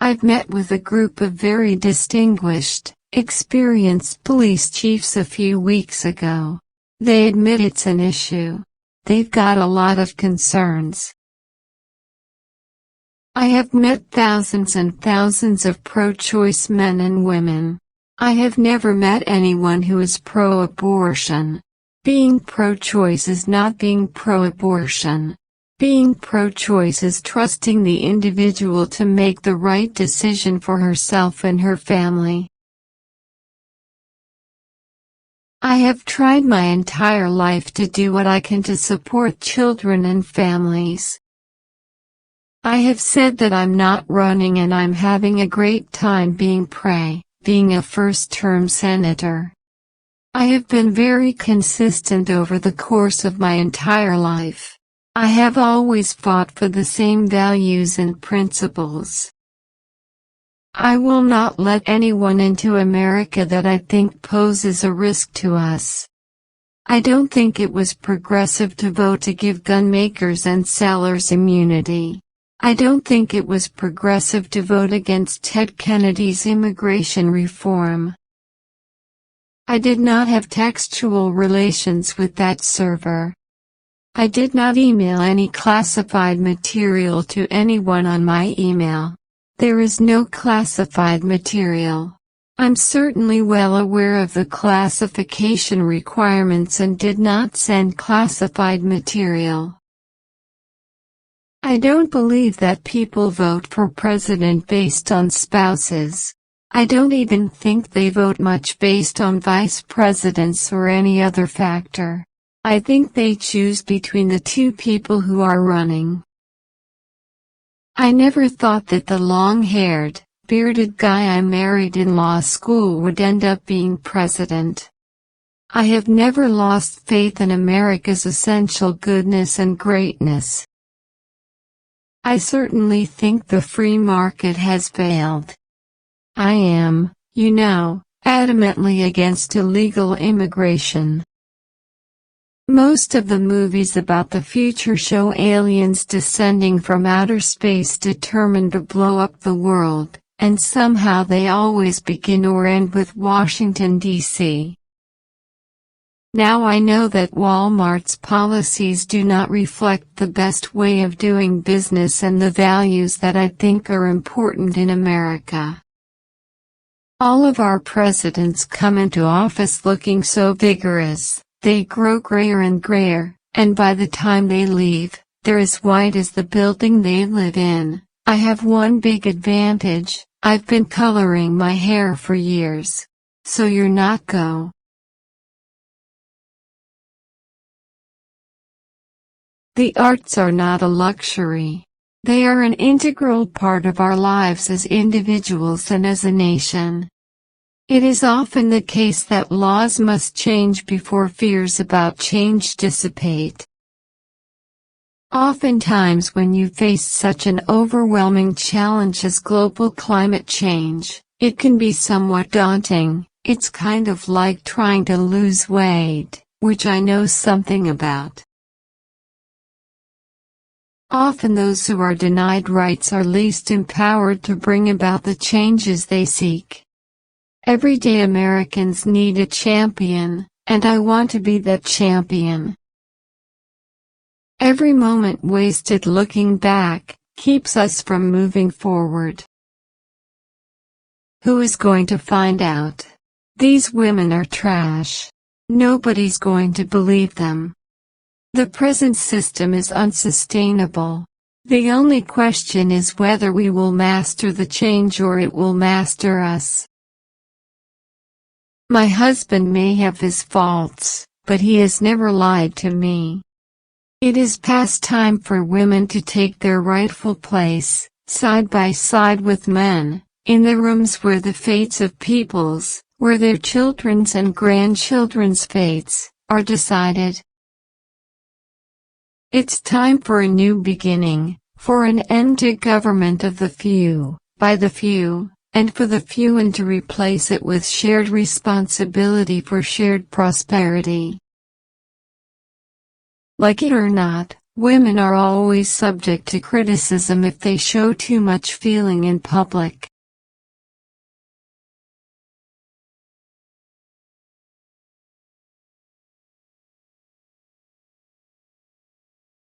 I've met with a group of very distinguished, experienced police chiefs a few weeks ago. They admit it's an issue. They've got a lot of concerns. I have met thousands and thousands of pro-choice men and women. I have never met anyone who is pro-abortion. Being pro-choice is not being pro-abortion. Being pro-choice is trusting the individual to make the right decision for herself and her family. I have tried my entire life to do what I can to support children and families. I have said that I'm not running and I'm having a great time being a first-term senator. I have been very consistent over the course of my entire life. I have always fought for the same values and principles. I will not let anyone into America that I think poses a risk to us. I don't think it was progressive to vote to give gun makers and sellers immunity. I don't think it was progressive to vote against Ted Kennedy's immigration reform. I did not have textual relations with that server. I did not email any classified material to anyone on my email. There is no classified material. I'm certainly well aware of the classification requirements and did not send classified material. I don't believe that people vote for president based on spouses. I don't even think they vote much based on vice presidents or any other factor. I think they choose between the two people who are running. I never thought that the long-haired, bearded guy I married in law school would end up being president. I have never lost faith in America's essential goodness and greatness. I certainly think the free market has failed. I am, adamantly against illegal immigration. Most of the movies about the future show aliens descending from outer space determined to blow up the world, and somehow they always begin or end with Washington, D.C. Now I know that Walmart's policies do not reflect the best way of doing business and the values that I think are important in America. All of our presidents come into office looking so vigorous, they grow grayer and grayer, and by the time they leave, they're as white as the building they live in. I have one big advantage, I've been coloring my hair for years. So you're not go. The arts are not a luxury. They are an integral part of our lives as individuals and as a nation. It is often the case that laws must change before fears about change dissipate. Oftentimes when you face such an overwhelming challenge as global climate change, it can be somewhat daunting. It's kind of like trying to lose weight, which I know something about. Often those who are denied rights are least empowered to bring about the changes they seek. Everyday Americans need a champion, and I want to be that champion. Every moment wasted looking back keeps us from moving forward. Who is going to find out? These women are trash. Nobody's going to believe them. The present system is unsustainable. The only question is whether we will master the change or it will master us. My husband may have his faults, but he has never lied to me. It is past time for women to take their rightful place, side by side with men, in the rooms where the fates of peoples, where their children's and grandchildren's fates, are decided. It's time for a new beginning, for an end to government of the few, by the few, and for the few, and to replace it with shared responsibility for shared prosperity. Like it or not, Women are always subject to criticism if they show too much feeling in public.